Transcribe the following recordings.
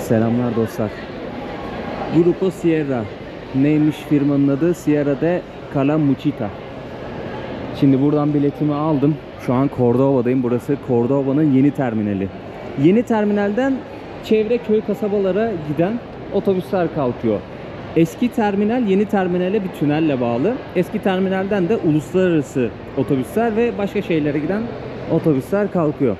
Selamlar dostlar. Grupo Sierra. Neymiş firmanın adı? Sierra de Calamuchita. Şimdi buradan biletimi aldım. Şu an Cordoba'dayım. Burası Cordoba'nın yeni terminali. Yeni terminalden çevre köy kasabalara giden otobüsler kalkıyor. Eski terminal yeni terminale bir tünelle bağlı. Eski terminalden de uluslararası otobüsler ve başka şehirlere giden otobüsler kalkıyor.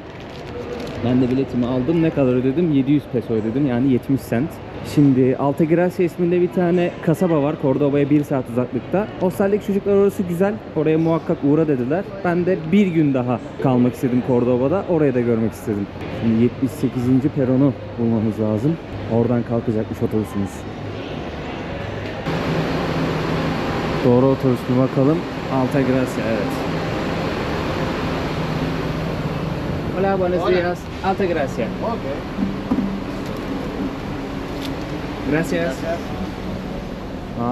Ben de biletimi aldım. Ne kadar ödedim? 700 peso ödedim. Yani 70 cent. Şimdi Altagracia isminde bir tane kasaba var. Cordoba'ya 1 saat uzaklıkta. Hosteldeki çocuklar orası güzel. Oraya muhakkak uğra dediler. Ben de bir gün daha kalmak istedim Cordoba'da. Orayı da görmek istedim. Şimdi 78. peronu bulmamız lazım. Oradan kalkacakmış otobüsümüz. Doğru otobüs bir bakalım. Altagracia, evet. Hola, buenos días. Altagracia. Okay. Gracias.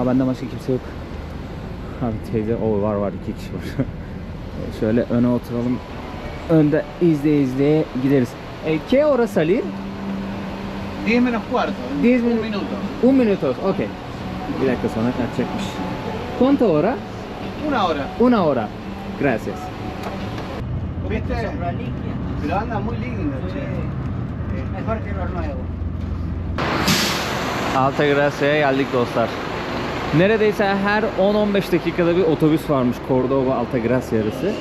Bende başka kimse yok. Abi teyze, var 2 kişi var. Şöyle öne oturalım. Önde izleye gideriz. ¿Qué hora salir? 10 menos cuarto. 10 Un minuto. 1 minutos, okey. Bir dakika sonra kaçacakmış. ¿Cuánto hora? Una hora. 1 hora. Gracias. ¿Viste? Pero anda muy lindo, che. Mejor que los nuevos. Altagracia'ya geldik dostlar. Neredeyse her 10-15 dakikada bir otobüs varmış Cordoba Altagracia arası.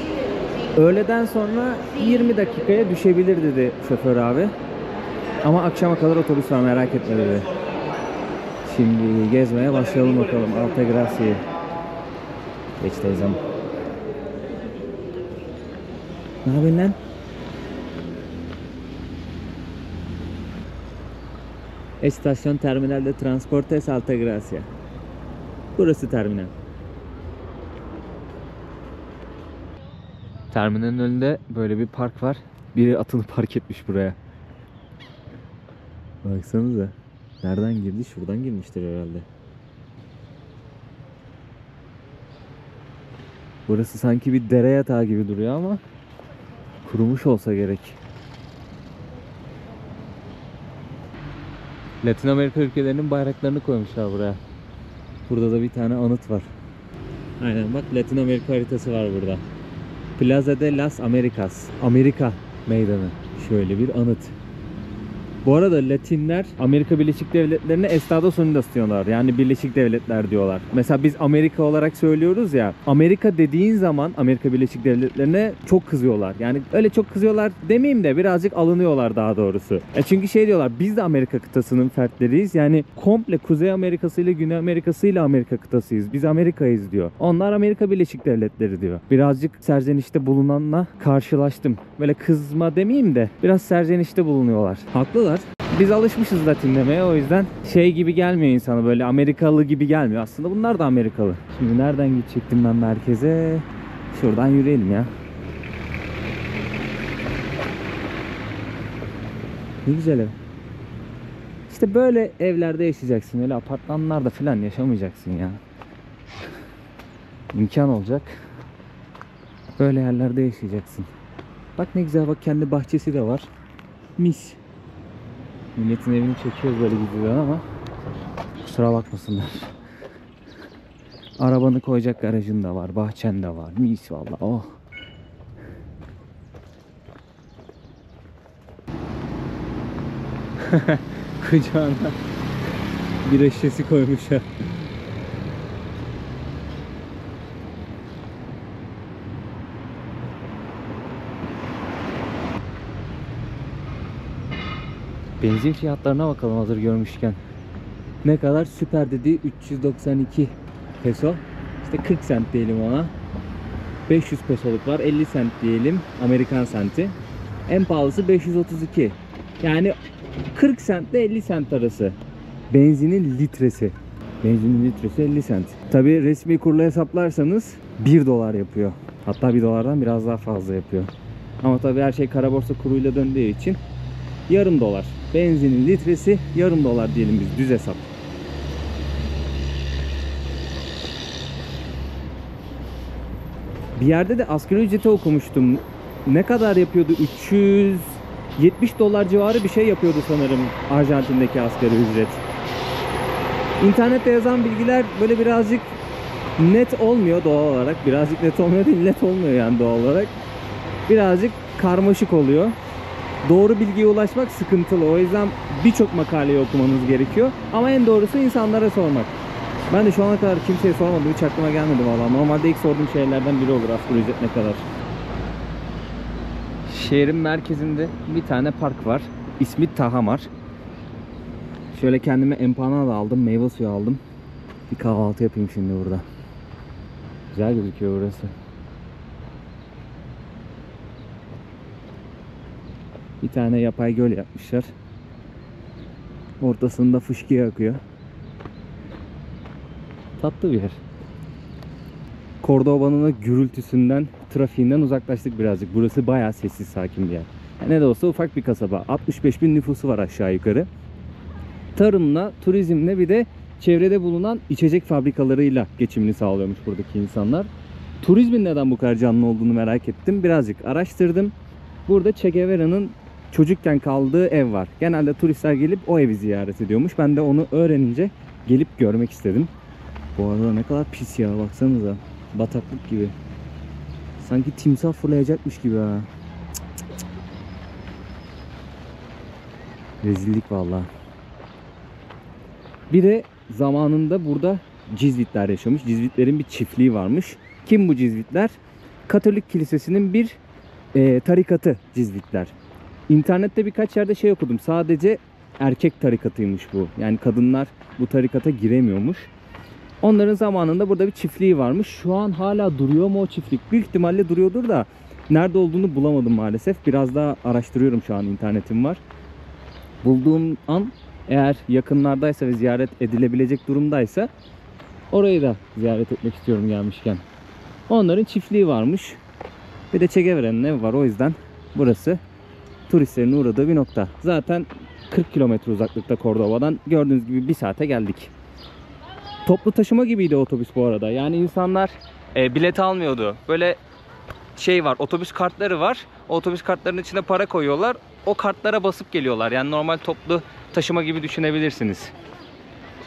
Öğleden sonra 20 dakikaya düşebilir dedi şoför abi. Ama akşama kadar otobüs var, merak etme dedi. Şimdi gezmeye başlayalım bakalım Altagracia'yı. Geç teyzem. Ne yapıyorsun lan? Estasyon terminalde Transportes Altagracia. Burası terminal. Terminalin önünde böyle bir park var. Biri atını park etmiş buraya. Baksanıza. Nereden girdi? Şuradan girmiştir herhalde. Burası sanki bir dere yatağı gibi duruyor ama kurumuş olsa gerek. Latin Amerika ülkelerinin bayraklarını koymuşlar buraya. Burada da bir tane anıt var. Aynen bak, Latin Amerika haritası var burada. Plaza de las Americas. Amerika meydanı. Şöyle bir anıt. Bu arada Latinler Amerika Birleşik Devletleri'ne Estados Unidos diyorlar. Yani Birleşik Devletler diyorlar. Mesela biz Amerika olarak söylüyoruz ya. Amerika dediğin zaman Amerika Birleşik Devletleri'ne çok kızıyorlar. Yani öyle çok kızıyorlar demeyeyim de birazcık alınıyorlar daha doğrusu. Çünkü şey diyorlar, biz de Amerika kıtasının fertleriyiz. Yani komple Kuzey Amerikası ile Güney Amerikası ile Amerika kıtasıyız. Biz Amerika'yız diyor. Onlar Amerika Birleşik Devletleri diyor. Birazcık serzenişte bulunanla karşılaştım. Böyle kızma demeyeyim de biraz serzenişte bulunuyorlar. Haklılar. Biz alışmışız Latin demeye, o yüzden şey gibi gelmiyor insana, böyle Amerikalı gibi gelmiyor. Aslında bunlar da Amerikalı. Şimdi nereden gidecektim ben merkeze? Şuradan yürüyelim ya. Ne güzel ev. İşte böyle evlerde yaşayacaksın. Öyle apartmanlarda falan yaşamayacaksın ya. İmkan olacak. Böyle yerlerde yaşayacaksın. Bak ne güzel, bak kendi bahçesi de var. Mis. Milletin evini çekiyoruz böyle gidiyor ama kusura bakmasınlar. Arabanı koyacak garajın da var, bahçen de var. Mis vallahi, oh. Kucağına bir şişesi koymuşlar. Benzin fiyatlarına bakalım hazır görmüşken. Ne kadar? Süper dedi 392 peso. İşte 40 sent diyelim ona. 500 pesoluk var, 50 sent diyelim Amerikan senti. En pahalısı 532. Yani 40 sent ile 50 sent arası. Benzinin litresi. Benzinin litresi 50 sent. Tabi resmi kurla hesaplarsanız 1 dolar yapıyor. Hatta 1 dolardan biraz daha fazla yapıyor. Ama tabi her şey kara borsa kuruyla döndüğü için yarım dolar. Benzinin litresi yarım dolar diyelim biz, düz hesap. Bir yerde de asgari ücreti okumuştum. Ne kadar yapıyordu? $70 civarı bir şey yapıyordu sanırım Arjantin'deki asgari ücret. İnternette yazan bilgiler böyle birazcık net olmuyor doğal olarak. Birazcık net olmuyor değil, net olmuyor yani doğal olarak. Birazcık karmaşık oluyor. Doğru bilgiye ulaşmak sıkıntılı. O yüzden birçok makaleyi okumanız gerekiyor. Ama en doğrusu insanlara sormak. Ben de şu ana kadar kimseye sormadım. Hiç aklıma gelmedi vallahi. Normalde ilk sorduğum şeylerden biri olur asgari ücret ne kadar. Şehrin merkezinde bir tane park var. İsmi Tahamar. Şöyle kendime empanada aldım. Meyve suyu aldım. Bir kahvaltı yapayım şimdi burada. Güzel gözüküyor burası. Bir tane yapay göl yapmışlar. Ortasında fışkı akıyor. Tatlı bir yer. Cordoba'nın gürültüsünden, trafiğinden uzaklaştık birazcık. Burası bayağı sessiz, sakin bir yer. Ne de olsa ufak bir kasaba. 65.000 nüfusu var aşağı yukarı. Tarımla, turizmle bir de çevrede bulunan içecek fabrikalarıyla geçimini sağlıyormuş buradaki insanlar. Turizmin neden bu kadar canlı olduğunu merak ettim. Birazcık araştırdım. Burada Che Guevara'nın çocukken kaldığı ev var. Genelde turistler gelip o evi ziyaret ediyormuş. Ben de onu öğrenince gelip görmek istedim. Bu arada ne kadar pis ya, baksanıza. Bataklık gibi. Sanki timsah fırlayacakmış gibi ha. Cık cık cık. Rezillik vallahi. Bir de zamanında burada Cizvitler yaşamış. Cizvitlerin bir çiftliği varmış. Kim bu Cizvitler? Katolik Kilisesi'nin bir tarikatı Cizvitler. İnternette birkaç yerde şey okudum. Sadece erkek tarikatıymış bu. Yani kadınlar bu tarikata giremiyormuş. Onların zamanında burada bir çiftliği varmış. Şu an hala duruyor mu o çiftlik? Büyük ihtimalle duruyordur da nerede olduğunu bulamadım maalesef. Biraz daha araştırıyorum, şu an internetim var. Bulduğum an, eğer yakınlardaysa ve ziyaret edilebilecek durumdaysa orayı da ziyaret etmek istiyorum gelmişken. Onların çiftliği varmış. Bir de Che Guevara'nın evi var. O yüzden burası turistlerin uğradığı bir nokta. Zaten 40 kilometre uzaklıkta Cordoba'dan. Gördüğünüz gibi bir saate geldik. Toplu taşıma gibiydi otobüs bu arada. Yani insanlar bilet almıyordu. Böyle şey var, otobüs kartları var. O otobüs kartlarının içine para koyuyorlar. O kartlara basıp geliyorlar. Yani normal toplu taşıma gibi düşünebilirsiniz.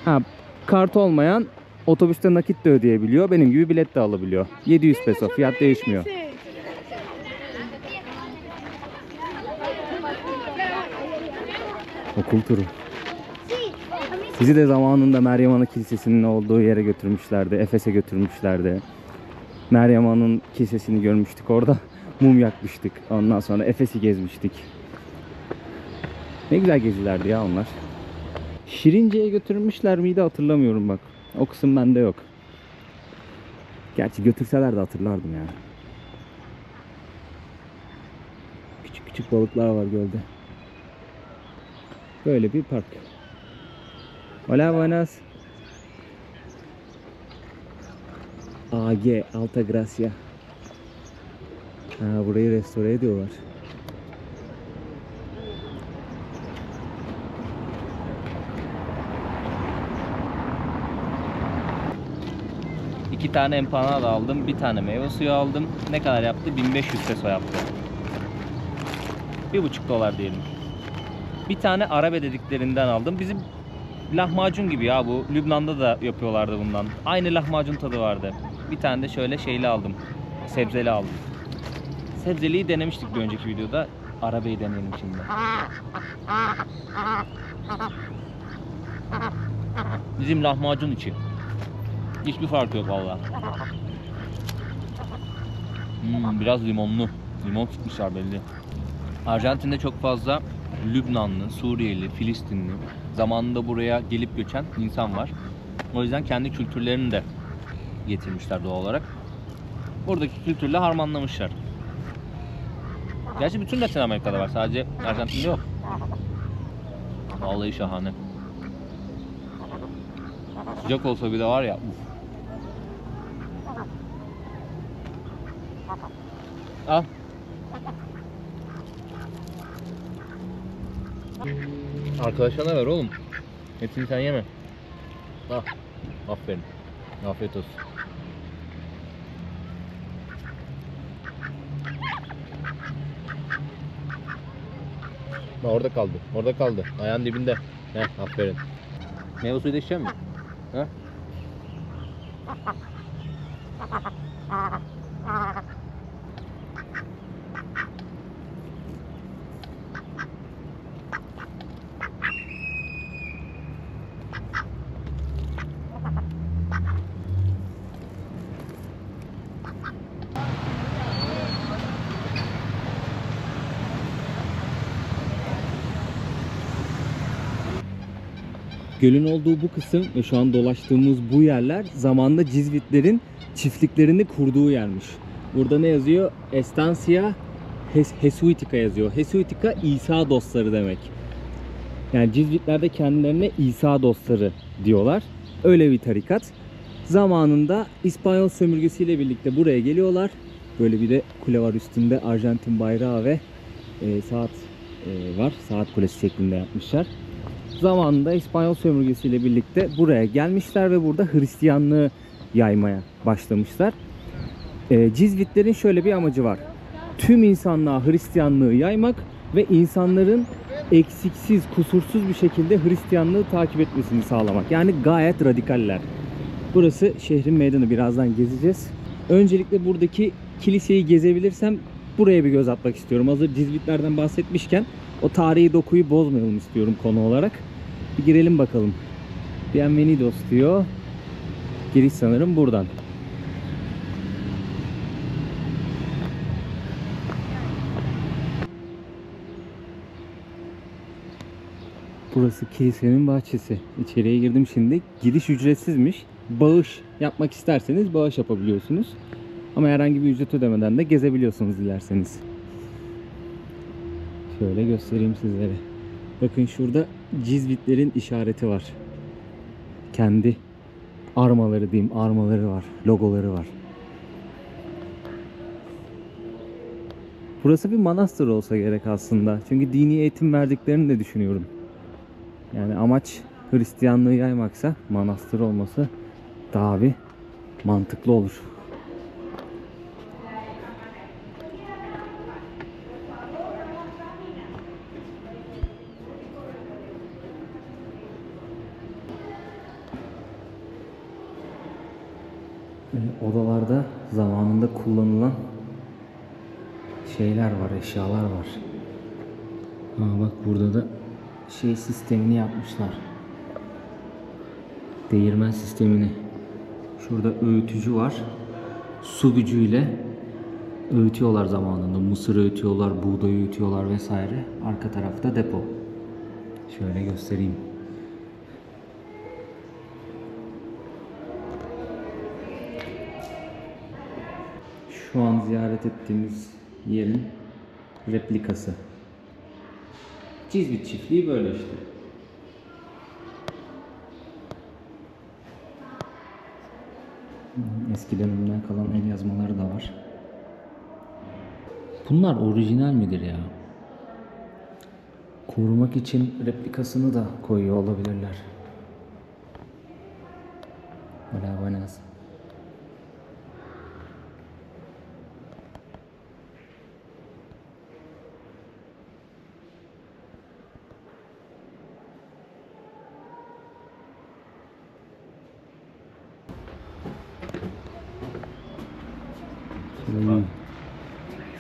Ha, kart olmayan otobüste nakit de ödeyebiliyor. Benim gibi bilet de alabiliyor. 700 peso, fiyat değişmiyor. Okul turu. Bizi de zamanında Meryem Ana Kilisesi'nin olduğu yere götürmüşlerdi. Efes'e götürmüşlerdi. Meryem Ana'nın kilisesini görmüştük orada. Mum yakmıştık. Ondan sonra Efes'i gezmiştik. Ne güzel gezilerdi ya onlar. Şirince'ye götürmüşler miydi hatırlamıyorum bak. O kısım bende yok. Gerçi götürseler de hatırlardım yani. Küçük küçük balıklar var gölde. Böyle bir park. Hola, buenas. AG, Alta Gracia. Ha, burayı restore ediyorlar. İki tane empanada aldım, bir tane meyve suyu aldım. Ne kadar yaptı? 1500 peso yaptı. $1,5 diyelim. Bir tane arabe dediklerinden aldım. Bizim lahmacun gibi ya bu. Lübnan'da da yapıyorlardı bundan. Aynı lahmacun tadı vardı. Bir tane de şöyle şeyli aldım. Sebzeli aldım. Sebzeliyi denemiştik bir önceki videoda. Arabayı deneyelim şimdi. Bizim lahmacun içi. Hiçbir farkı yok vallahi. Biraz limonlu. Limon sıkmışlar belli. Arjantin'de çok fazla Lübnanlı, Suriyeli, Filistinli, zamanında buraya gelip göçen insan var. O yüzden kendi kültürlerini de getirmişler doğal olarak. Buradaki kültürle harmanlamışlar. Gerçi bütün Latin Amerika'da var, sadece Arjantin'de yok. Vallahi şahane. Sıcak olsa bir de var ya. Uf. Al. Arkadaşlarına ver oğlum. Hepsini sen yeme. Al. Aferin. Afiyet olsun. Ha, orada kaldı. Orada kaldı. Ayağın dibinde. Heh, aferin. Meyve suyu da içecek misin? Ha? Gölün olduğu bu kısım ve şu an dolaştığımız bu yerler zamanında Cizvitlerin çiftliklerini kurduğu yermiş. Burada ne yazıyor? Estancia Jesuitica yazıyor. Jesuitica İsa dostları demek. Yani Cizvitler de kendilerine İsa dostları diyorlar. Öyle bir tarikat. Zamanında İspanyol sömürgesiyle birlikte buraya geliyorlar. Böyle bir de kule var üstünde, Arjantin bayrağı ve saat var. Saat kulesi şeklinde yapmışlar. Zamanında İspanyol sömürgesiyle birlikte buraya gelmişler ve burada Hristiyanlığı yaymaya başlamışlar. Cizvitlerin şöyle bir amacı var. Tüm insanlığa Hristiyanlığı yaymak ve insanların eksiksiz, kusursuz bir şekilde Hristiyanlığı takip etmesini sağlamak. Yani gayet radikaller. Burası şehrin meydanı. Birazdan gezeceğiz. Öncelikle buradaki kiliseyi gezebilirsem buraya bir göz atmak istiyorum. Hazır Cizvitlerden bahsetmişken o tarihi dokuyu bozmayalım istiyorum konu olarak. Bir girelim bakalım. Bienvenidos diyor. Giriş sanırım buradan. Burası kilisenin bahçesi. İçeriye girdim şimdi. Giriş ücretsizmiş. Bağış yapmak isterseniz bağış yapabiliyorsunuz. Ama herhangi bir ücret ödemeden de gezebiliyorsunuz dilerseniz. Şöyle göstereyim sizlere. Bakın şurada Cizvitlerin işareti var. Kendi armaları diyeyim, armaları var, logoları var. Burası bir manastır olsa gerek aslında. Çünkü dini eğitim verdiklerini de düşünüyorum. Yani amaç Hristiyanlığı yaymaksa manastır olması daha bir mantıklı olur. Odalarda zamanında kullanılan şeyler var, eşyalar var. Bak burada da şey sistemini yapmışlar. Değirmen sistemini. Şurada öğütücü var. Su gücüyle öğütüyorlar zamanında. Mısır öğütüyorlar, buğday öğütüyorlar vesaire. Arka tarafta depo. Şöyle göstereyim. Şu an ziyaret ettiğimiz yerin replikası. Cizvit çiftliği böyle işte. Eski dönemden kalan el yazmaları da var. Bunlar orijinal midir ya? Korumak için replikasını da koyuyor olabilirler. Hola, buenas.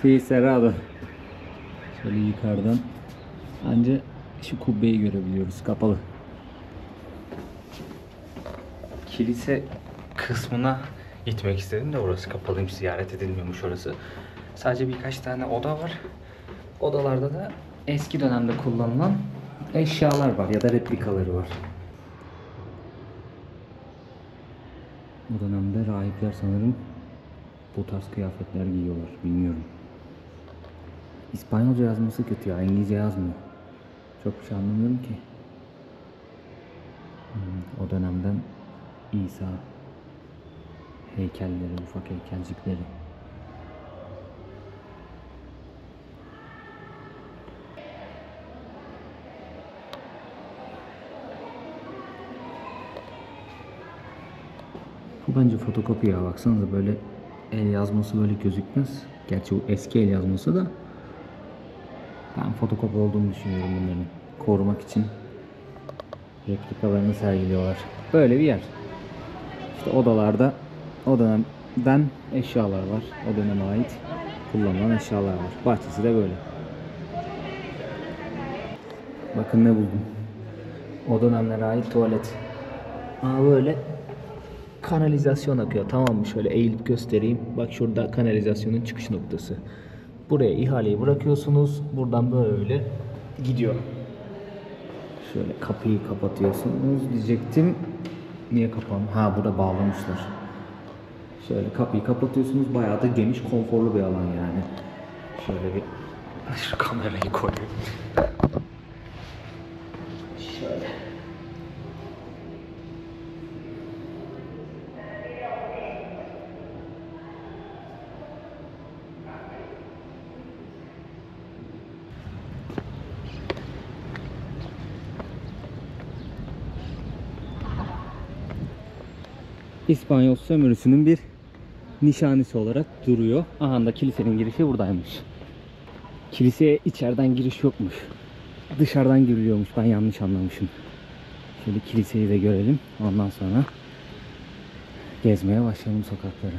Sí, cerrado. Şöyle yukarıdan ancak şu kubbeyi görebiliyoruz, kapalı. Kilise kısmına gitmek istedim de orası kapalıymış, ziyaret edilmiyormuş orası. Sadece birkaç tane oda var. Odalarda da eski dönemde kullanılan eşyalar var ya da replikaları var. Bu dönemde rahipler sanırım bu tarz kıyafetler giyiyorlar, bilmiyorum. İspanyolca yazması kötü ya, İngilizce yazmıyor. Çok bir şey anlamıyorum ki. O dönemden İsa heykelleri, ufak heykelcikleri. Bu bence fotokopi ya, baksanıza böyle el yazması böyle gözükmez. Gerçi bu eski el yazması da Ben fotokopi olduğunu düşünüyorum bunların. Korumak için replikalarını sergiliyorlar. Böyle bir yer. İşte odalarda o dönemden eşyalar var. O döneme ait kullanılan eşyalar var. Bahçesi de böyle. Bakın ne buldum. O dönemlere ait tuvalet. Böyle kanalizasyon akıyor. Tamam mı? Şöyle eğilip göstereyim. Bak şurada kanalizasyonun çıkış noktası. Buraya ihaleyi bırakıyorsunuz. Buradan böyle gidiyor. Şöyle kapıyı kapatıyorsunuz diyecektim. Niye kapandı? Ha, burada bağlamışlar. Şöyle kapıyı kapatıyorsunuz. Bayağı da geniş, konforlu bir alan yani. Şöyle bir şu kamerayı koyayım. Şöyle. İspanyol sömürüsünün bir nişanesi olarak duruyor. Aha da kilisenin girişi buradaymış. Kiliseye içeriden giriş yokmuş. Dışarıdan giriliyormuş. Ben yanlış anlamışım. Şöyle kiliseyi de görelim. Ondan sonra gezmeye başlayalım sokakları.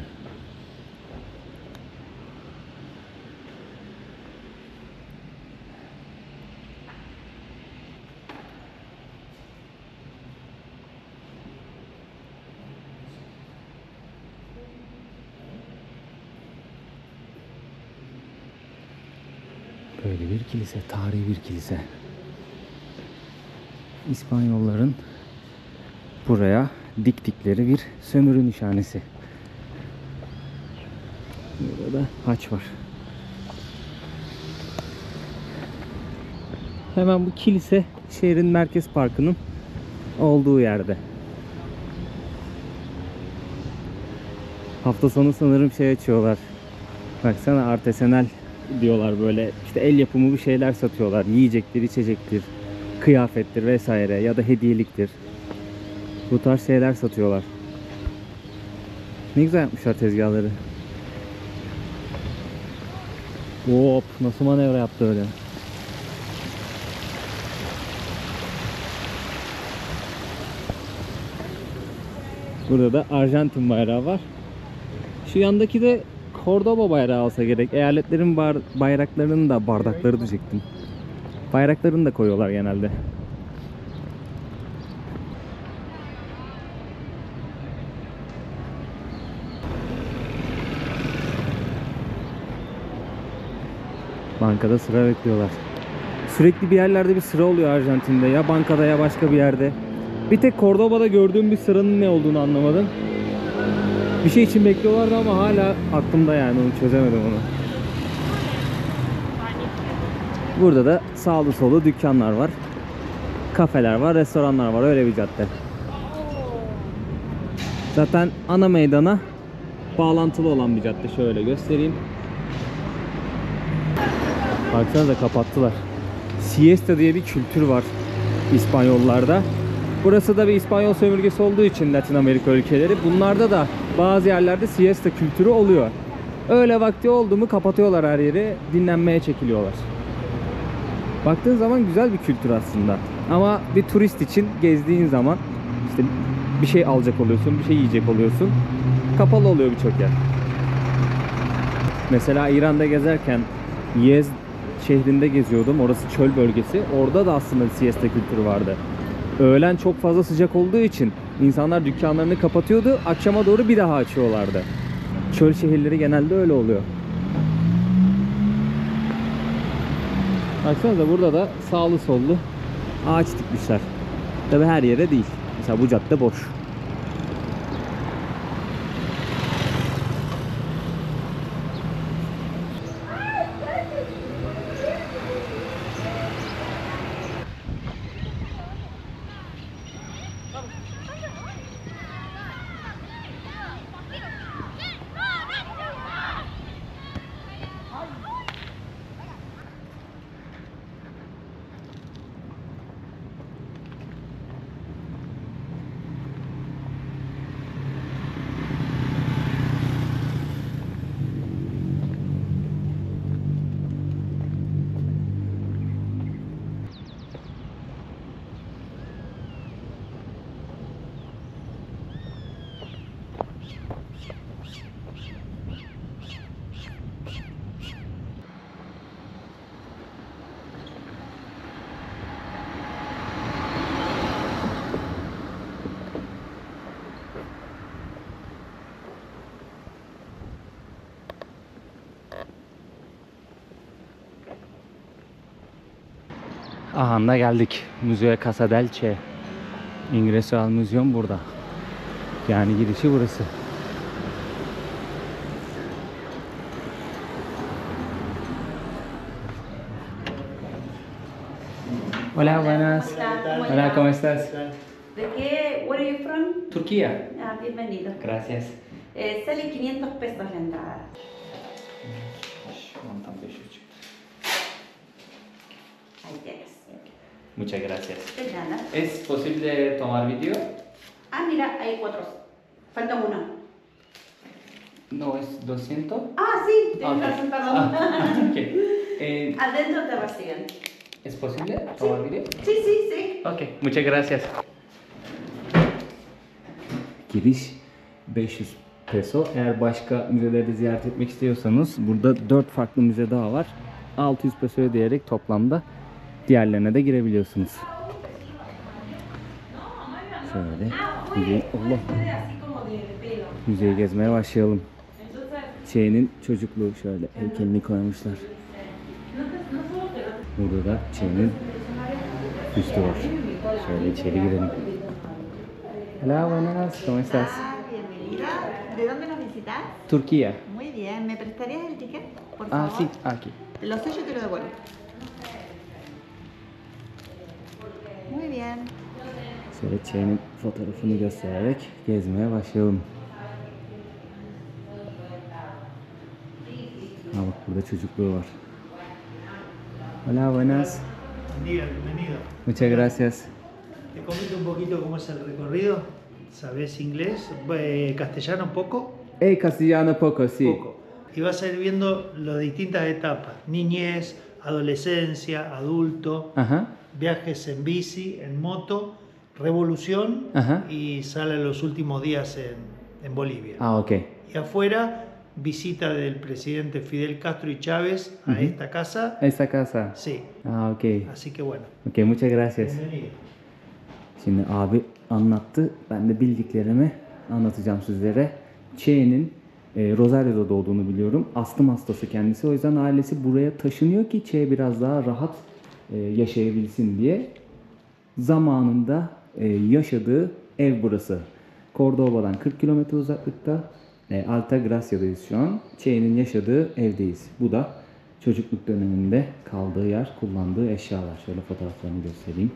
Böyle bir kilise, tarihi bir kilise. İspanyolların buraya diktikleri bir sömürü nişanesi. Burada da haç var. Hemen bu kilise şehrin merkez parkının olduğu yerde. Hafta sonu sanırım şey açıyorlar. Baksana, artesanal diyorlar, böyle işte el yapımı bir şeyler satıyorlar. Yiyecektir, içecektir, kıyafettir vesaire ya da hediyeliktir. Bu tarz şeyler satıyorlar. Ne güzel yapmışlar tezgahları. Hop, nasıl manevra yaptı öyle. Burada da Arjantin bayrağı var. Şu yandaki de Cordoba bayrağı olsa gerek. Eyaletlerin bayraklarının da, bardakları diyecektim. Bayraklarını da koyuyorlar genelde. Bankada sıra bekliyorlar. Sürekli bir yerlerde bir sıra oluyor Arjantin'de. Ya bankada ya başka bir yerde. Bir tek Cordoba'da gördüğüm bir sıranın ne olduğunu anlamadım. Bir şey için bekliyorlardı ama hala aklımda, yani onu çözemedim onu. Burada da sağlı solu dükkanlar var. Kafeler var, restoranlar var. Öyle bir cadde. Zaten ana meydana bağlantılı olan bir cadde. Şöyle göstereyim. Baksanıza, kapattılar. Siesta diye bir kültür var İspanyollarda. Burası da bir İspanyol sömürgesi olduğu için Latin Amerika ülkeleri. Bunlarda da bazı yerlerde siesta kültürü oluyor. Öğle vakti oldu mu kapatıyorlar her yeri. Dinlenmeye çekiliyorlar. Baktığın zaman güzel bir kültür aslında. Ama bir turist için gezdiğin zaman işte bir şey alacak oluyorsun, bir şey yiyecek oluyorsun. Kapalı oluyor birçok yer. Mesela İran'da gezerken Yezd şehrinde geziyordum. Orası çöl bölgesi. Orada da aslında bir siesta kültürü vardı. Öğlen çok fazla sıcak olduğu için insanlar dükkanlarını kapatıyordu. Akşama doğru bir daha açıyorlardı. Çöl şehirleri genelde öyle oluyor. Baksanıza, burada da sağlı sollu ağaç dikmişler. Tabi her yere değil. Mesela bu cadde boş. Aha da geldik. Museo Casa del Che. Ingreso al Museum burada. Yani girişi burası. Hola, buenas. Hola, ¿cómo estás? ¿De qué? Where are you from? Turquía. Ah, bienvenido. Gracias. Sale 500 pesos la entrada. Ahí tienes. Muchas gracias. De nada. ¿Es posible tomar video? Ah, mira, hay 4. Falta uno. No, es 200. Ah, sí, tienes Ok. razón, perdón. Ok. Adentro te reciben. ¿Es posible tomar video? Sí, sí, sí. Ok, muchas gracias. Giriş 500 peso. Eğer başka müzeleri ziyaret etmek istiyorsanız burada 4 farklı müze daha var. 600 peso ödeyerek toplamda diğerlerine de girebiliyorsunuz. Şöyle Allah. Müzeyi gezmeye başlayalım. Che'nin çocukluğu şöyle heykelini koymuşlar. Burada da Che'nin üstü var. Şöyle içeri girelim. Hola, buenas, ¿cómo estás? Bienvenida. ¿De dónde nos visitas? Turquía. Muy bien. ¿Me prestarías el ticket, por Ah, favor? sí, aquí. Te lo sello y te lo devuelvo. Muy bien. Şöyle Che'nin fotoğrafını göstererek gezmeye başlayalım. Ha bak burada çocukluğu var. Hola, buenas. Buen día, bienvenido. Muchas gracias. Te comento un poquito cómo es el recorrido. ¿Sabés inglés? ¿Castellano un poco? Castellano poco, sí. Poco. Y vas a ir viendo las distintas etapas. Niñez, adolescencia, adulto, Ajá. viajes en bici, en moto, revolución Ajá. y sale los últimos días en Bolivia. Ah, ok. Y afuera, visita del presidente Fidel Castro y Chávez a esta casa. Esta casa. Sí, Ah, ok. así que bueno, Ok, muchas gracias. bienvenido. Şimdi abi anlattı. Ben de bildiklerimi anlatacağım sizlere. Che'nin Rosario'da doğduğunu biliyorum. Astım hastası kendisi. O yüzden ailesi buraya taşınıyor ki Che biraz daha rahat yaşayabilsin diye. Zamanında yaşadığı ev burası. Cordoba'dan 40 kilometre uzaklıkta. Alta Gracia'dayız şu an. Che'nin yaşadığı evdeyiz. Bu da çocukluk döneminde kaldığı yer, kullandığı eşyalar. Şöyle fotoğraflarını göstereyim.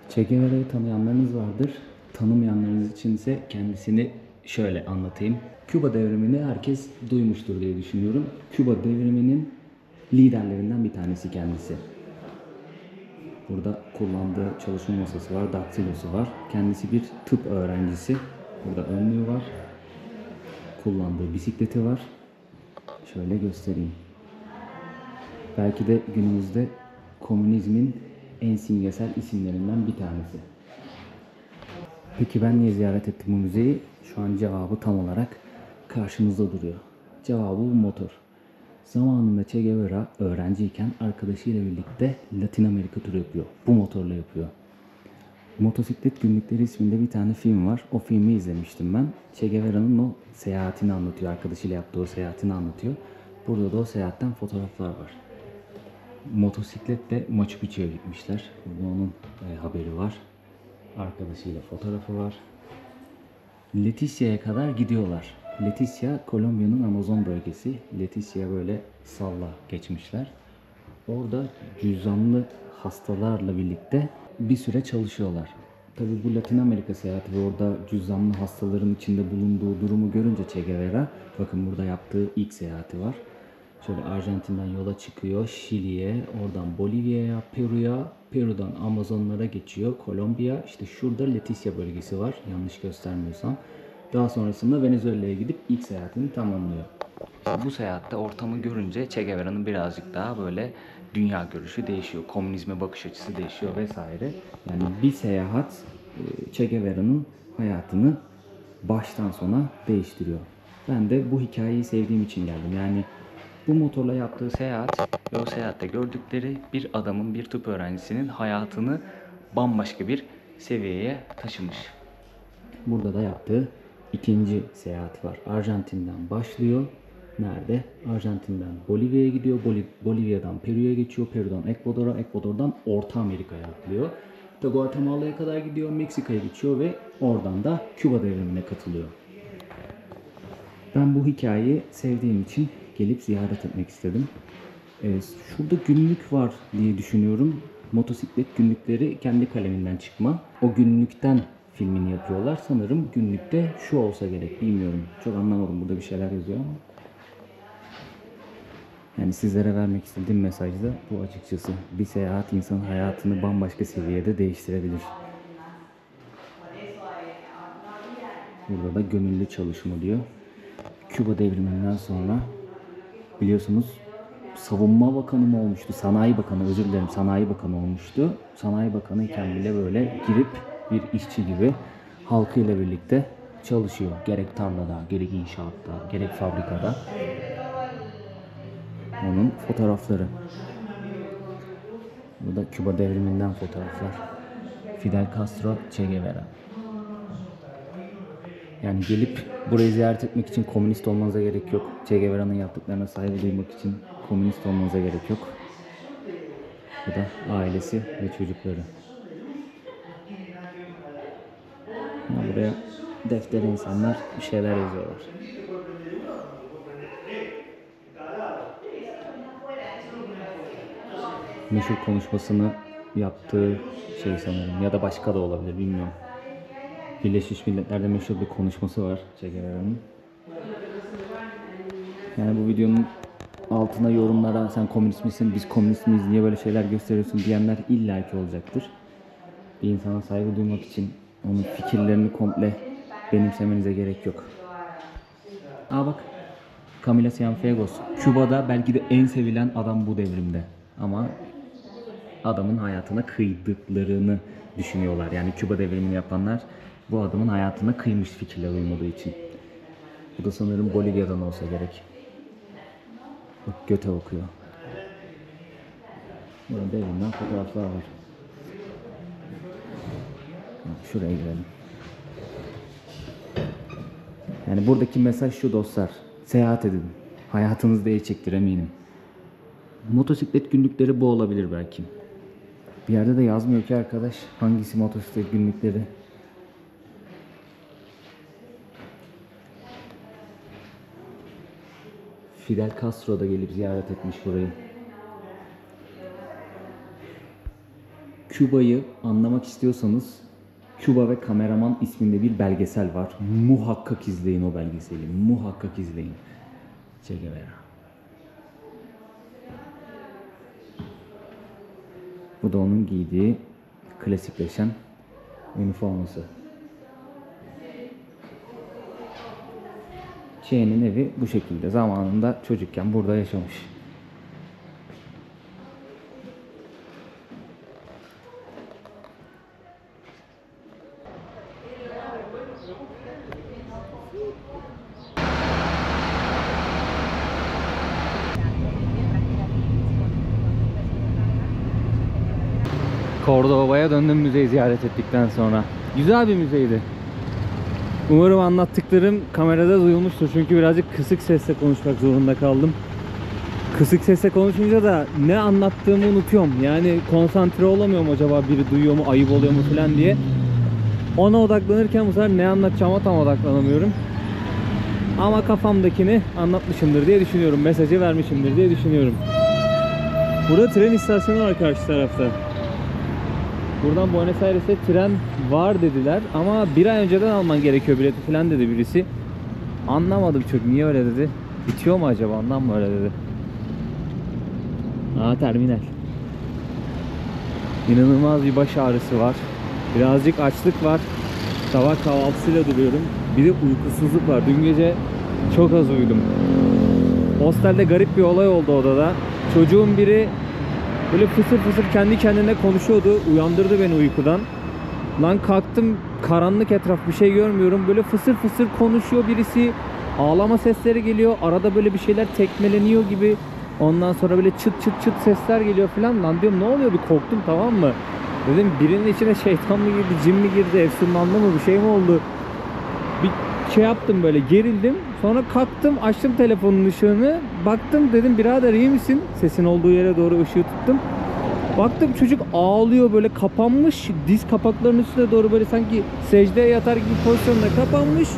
Che Guevara'yı tanıyanlarınız vardır. Tanımayanlarınız için ise kendisini şöyle anlatayım. Küba devrimini herkes duymuştur diye düşünüyorum. Küba devriminin liderlerinden bir tanesi kendisi. Burada kullandığı çalışma masası var, daktilosu var. Kendisi bir tıp öğrencisi. Burada önlüğü var. Kullandığı bisikleti var. Şöyle göstereyim. Belki de günümüzde komünizmin en simgesel isimlerinden bir tanesi. Peki ben niye ziyaret ettim bu müzeyi? Şu an cevabı tam olarak karşımızda duruyor. Cevabı bu motor. Zamanında Che Guevara öğrenciyken arkadaşıyla birlikte Latin Amerika turu yapıyor. Bu motorla yapıyor. Motosiklet Günlükleri isminde bir tane film var. O filmi izlemiştim ben. Che Guevara'nın o seyahatini anlatıyor. Arkadaşıyla yaptığı o seyahatini anlatıyor. Burada da o seyahatten fotoğraflar var. Motosikletle Machu Picchu'ya gitmişler. Burada onun haberi var. Arkadaşıyla fotoğrafı var. Leticia'ya kadar gidiyorlar. Leticia, Kolombiya'nın Amazon bölgesi. Leticia böyle salla geçmişler. Orada cüzzamlı hastalarla birlikte bir süre çalışıyorlar. Tabi bu Latin Amerika seyahati ve orada cüzzamlı hastaların içinde bulunduğu durumu görünce Che Guevara, bakın burada yaptığı ilk seyahati var. Şöyle Arjantin'den yola çıkıyor, Şili'ye, oradan Bolivya'ya, Peru'ya, Peru'dan Amazonlara geçiyor, Kolombiya, işte şurada Leticia bölgesi var yanlış göstermiyorsam. Daha sonrasında Venezuela'ya gidip ilk seyahatini tamamlıyor. İşte bu seyahatte ortamı görünce Che Guevara'nın birazcık daha böyle dünya görüşü değişiyor, komünizme bakış açısı değişiyor vesaire. Yani bir seyahat Che Guevara'nın hayatını baştan sona değiştiriyor. Ben de bu hikayeyi sevdiğim için geldim. Yani bu motorla yaptığı seyahat ve o seyahatte gördükleri bir adamın, bir tıp öğrencisinin hayatını bambaşka bir seviyeye taşımış. Burada da yaptığı ikinci seyahat var. Arjantin'den başlıyor. Nerede? Arjantin'den Bolivya'ya gidiyor. Bolivya'dan Peru'ya geçiyor. Peru'dan Ekvador'a, Ekvador'dan Orta Amerika'ya atlıyor. Guatemala'ya kadar gidiyor. Meksika'ya geçiyor ve oradan da Küba devrimine katılıyor. Ben bu hikayeyi sevdiğim için gelip ziyaret etmek istedim. Şurada günlük var diye düşünüyorum. Motosiklet günlükleri kendi kaleminden çıkma. O günlükten filmini yapıyorlar. Sanırım günlükte şu olsa gerek. Bilmiyorum. Çok anlamadım. Burada bir şeyler yazıyor ama. Yani sizlere vermek istediğim mesaj da bu açıkçası. Bir seyahat insanın hayatını bambaşka seviyede değiştirebilir. Burada da gönüllü çalışma diyor. Küba devriminden sonra biliyorsunuz Savunma Bakanı mı olmuştu? Sanayi Bakanı, özür dilerim, Sanayi Bakanı olmuştu. Sanayi Bakanı iken bile böyle girip bir işçi gibi halkıyla birlikte çalışıyor. Gerek tarlada, gerek inşaatta, gerek fabrikada. Onun fotoğrafları. Bu da Küba devriminden fotoğraflar. Fidel Castro, Che Guevara. Yani gelip burayı ziyaret etmek için komünist olmanıza gerek yok. Che Guevara'nın yaptıklarına saygı duymak için komünist olmanıza gerek yok. Bu da ailesi ve çocukları. Ya buraya deftere insanlar bir şeyler yazıyorlar. Meşhur konuşmasını yaptığı şey sanırım, ya da başka da olabilir, bilmiyorum. Birleşmiş Milletler'de meşhur bir konuşması var Che Guevara'nın. Yani bu videonun altına yorumlara sen komünist misin, biz komünist miyiz, niye böyle şeyler gösteriyorsun diyenler illaki olacaktır. Bir insana saygı duymak için onun fikirlerini komple benimsemenize gerek yok. Aa bak, Camila Cienfuegos. Küba'da belki de en sevilen adam bu devrimde. Ama adamın hayatına kıydıklarını düşünüyorlar. Yani Küba devrimini yapanlar bu adamın hayatına kıymış fikirler uymadığı için. Bu da sanırım Bolivya'dan olsa gerek. Bak, göte okuyor. Burada devrimden fotoğraflar var. Şuraya girelim. Yani buradaki mesaj şu dostlar. Seyahat edin. Hayatınız değişecektir eminim. Motosiklet günlükleri bu olabilir belki. Bir yerde de yazmıyor ki arkadaş. Hangisi motosiklet günlükleri? Fidel Castro da gelip ziyaret etmiş burayı. Küba'yı anlamak istiyorsanız Küba ve Kameraman isminde bir belgesel var. Muhakkak izleyin o belgeseli. Muhakkak izleyin. Che Guevara. Bu da onun giydiği klasikleşen üniforması. Che'nin evi bu şekilde. Zamanında çocukken burada yaşamış. Cordoba'ya döndüm müzeyi ziyaret ettikten sonra. Güzel bir müzeydi. Umarım anlattıklarım kamerada duyulmuştur. Çünkü birazcık kısık sesle konuşmak zorunda kaldım. Kısık sesle konuşunca da ne anlattığımı unutuyorum. Yani konsantre olamıyorum, acaba biri duyuyor mu, ayıp oluyor mu falan diye. Ona odaklanırken bu sefer ne anlatacağıma tam odaklanamıyorum. Ama kafamdakini anlatmışımdır diye düşünüyorum. Mesajı vermişimdir diye düşünüyorum. Burada tren istasyonu var karşı tarafta. Buradan Buenos Aires'e tren var dediler ama bir ay önceden alman gerekiyor bileti falan dedi birisi. Anlamadım çok, niye öyle dedi. Bitiyor mu acaba, ondan mı öyle dedi. Terminal. İnanılmaz bir baş ağrısı var. Birazcık açlık var. Sabah kahvaltısıyla duruyorum. Bir de uykusuzluk var. Dün gece çok az uyudum. Hostelde garip bir olay oldu odada. Çocuğun biri böyle fısır fısır kendi kendine konuşuyordu. Uyandırdı beni uykudan. Lan kalktım, karanlık etraf, bir şey görmüyorum. Böyle fısır fısır konuşuyor birisi. Ağlama sesleri geliyor. Arada böyle bir şeyler tekmeleniyor gibi. Ondan sonra böyle çıt çıt çıt sesler geliyor falan. Lan diyorum ne oluyor, bir korktum, tamam mı? Dedim birinin içine şeytan mı girdi, cin mi girdi, efsunlandı mı, bir şey mi oldu? Bir şey yaptım, böyle gerildim. Sonra kalktım, açtım telefonun ışığını. Baktım, dedim birader iyi misin? Sesin olduğu yere doğru ışığı tuttum. Baktım çocuk ağlıyor, böyle kapanmış. Diz kapaklarının üstüne doğru böyle sanki secdeye yatar gibi pozisyonda kapanmış.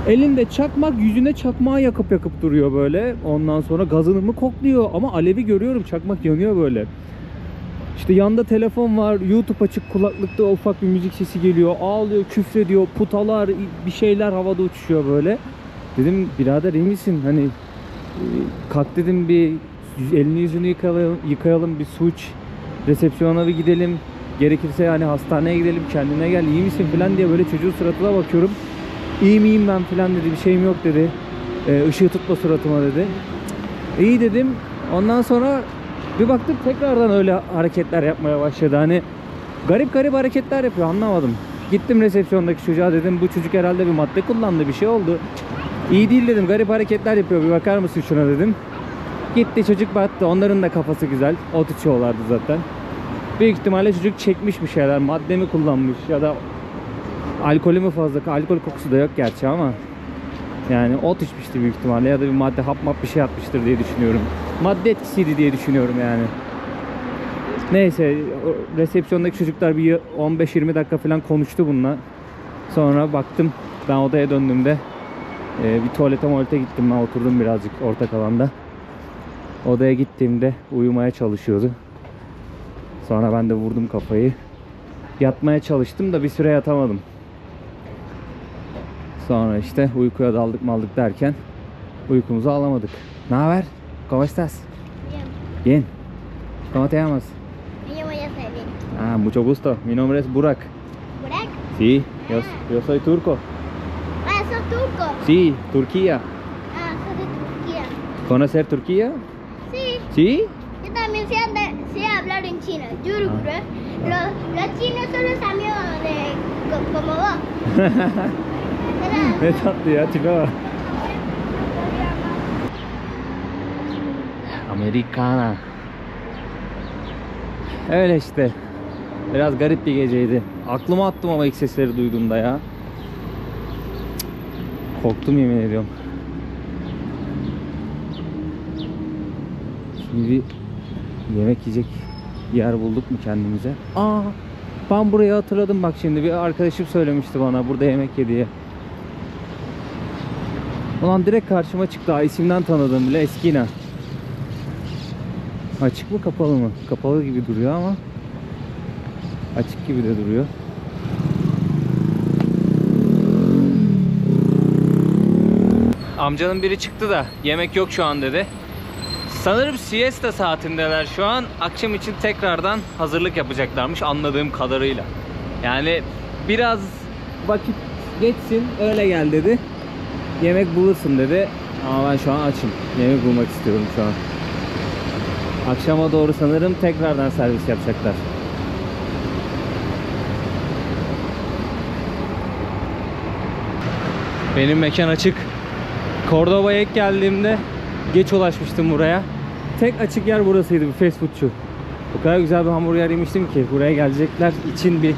Elinde çakmak, yüzüne çakmağı yakıp duruyor böyle. Ondan sonra gazını mı kokluyor ama alevi görüyorum, çakmak yanıyor böyle. İşte yanında telefon var, YouTube açık, kulaklıkta ufak bir müzik sesi geliyor. Ağlıyor, küfrediyor, putalar, bir şeyler havada uçuşuyor böyle. Dedim birader iyi misin? Hani kalk dedim, bir elini yüzünü yıkayalım, bir su iç, resepsiyona bir gidelim. Gerekirse yani hastaneye gidelim, kendine gel, iyi misin falan diye böyle çocuğun suratına bakıyorum. İyi miyim ben falan dedi, bir şeyim yok dedi. Işığı tutma suratıma dedi. İyi dedim. Ondan sonra bir baktım tekrardan öyle hareketler yapmaya başladı. Hani garip hareketler yapıyor, anlamadım. Gittim resepsiyondaki çocuğa, dedim bu çocuk herhalde bir madde kullandı, bir şey oldu. İyi değil dedim, garip hareketler yapıyor, bir bakar mısın şuna dedim. Gitti çocuk baktı, onların da kafası güzel. Ot içiyorlardı zaten. Büyük ihtimalle çocuk çekmiş bir şeyler, madde mi kullanmış ya da alkolü mü fazla, alkol kokusu da yok gerçi ama yani ot içmişti büyük ihtimalle ya da bir madde, hap bir şey atmıştır diye düşünüyorum. Madde etkisiydi diye düşünüyorum yani. Neyse, resepsiyondaki çocuklar bir 15-20 dakika falan konuştu bununla. Sonra baktım, ben odaya döndüğümde bir tuvalete gittim, ben oturdum birazcık ortak alanda. Odaya gittiğimde uyumaya çalışıyordu. Sonra ben de vurdum kafayı. Yatmaya çalıştım da bir süre yatamadım. Sonra işte uykuya daldık derken uykumuzu alamadık. Ne haber? ¿Cómo estás? Bien. Bien. ¿Cómo te llamas? Me llamo Yaselin. Ah, mucho gusto. Mi nombre es Burak. ¿Burak? Sí, yo soy turco. Ah, sos turco. Sí, Turquía. Ah, sos de Turquía. ¿Conocer Turquía? Sí, ¿Sí? yo también sé hablar en chino. Yurugru. Los chinos son los amigos de como vos. Ne tatlı ya, tipe bak. Americana. Öyle işte. Biraz garip bir geceydi. Aklıma attım ama ilk sesleri duyduğumda ya. Korktum yemin ediyorum. Şimdi bir yemek yiyecek yer bulduk mu kendimize? Aa, ben burayı hatırladım bak şimdi. Bir arkadaşım söylemişti bana burada yemek ye diye. Ulan direkt karşıma çıktı. İsimden tanıdım bile. Eskina. Açık mı kapalı mı? Kapalı gibi duruyor ama açık gibi de duruyor. Amcanın biri çıktı da yemek yok şu an dedi. Sanırım siesta saatindeler şu an. Akşam için tekrardan hazırlık yapacaklarmış anladığım kadarıyla. Yani biraz vakit geçsin öyle gel dedi. Yemek bulursun dedi. Ama ben şu an açım. Yemek bulmak istiyorum şu an. Akşama doğru sanırım tekrardan servis yapacaklar. Benim mekan açık. Cordoba'ya ilk geldiğimde geç ulaşmıştım buraya. Tek açık yer burasıydı, bir fast foodçu. O kadar güzel bir hamburger yemiştim ki buraya gelecekler için bir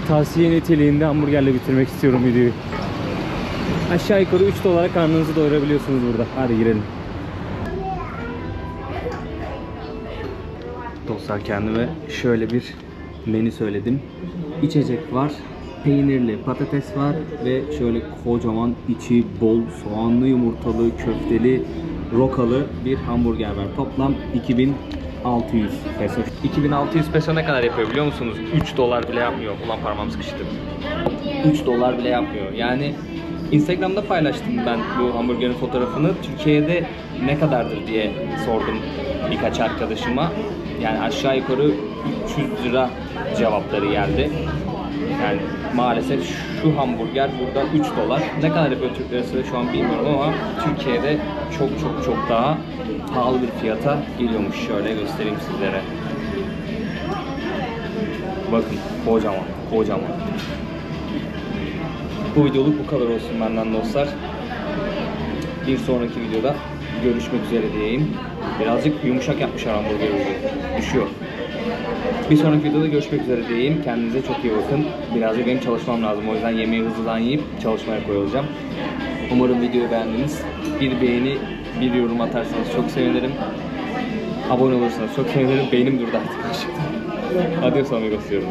tavsiye niteliğinde hamburgerle bitirmek istiyorum videoyu. Aşağı yukarı 3 dolara karnınızı doyurabiliyorsunuz burada. Hadi girelim. Dostlar, kendime şöyle bir menü söyledim. İçecek var, peynirli patates var ve şöyle kocaman içi bol soğanlı, yumurtalı, köfteli, rokalı bir hamburger var. Toplam 2600 peso. 2600 peso ne kadar yapıyor biliyor musunuz? 3 dolar bile yapmıyor. Ulan parmağım sıkıştı. 3 dolar bile yapmıyor. Yani Instagram'da paylaştım ben bu hamburgerin fotoğrafını. Türkiye'de ne kadardır diye sordum birkaç arkadaşıma. Yani aşağı yukarı 300 lira cevapları geldi. Yani maalesef şu hamburger burada 3 dolar. Ne kadar yapıyor Türk lirası şu an bilmiyorum ama Türkiye'de çok daha pahalı bir fiyata geliyormuş. Şöyle göstereyim sizlere. Bakın kocaman. Bu videoluk bu kadar olsun benden dostlar. Bir sonraki videoda görüşmek üzere diyeyim. Birazcık yumuşak yapmışlar hamburgeri. Düşüyor. Bir sonraki videoda görüşmek üzere diyeyim. Kendinize çok iyi bakın. Birazcık benim çalışmam lazım. O yüzden yemeği hızlıdan yiyip çalışmaya koyulacağım. Umarım videoyu beğendiniz. Bir beğeni, bir yorum atarsanız çok sevinirim. Abone olursanız çok sevinirim. Beynim durdu artık. Adios amigos diyorum.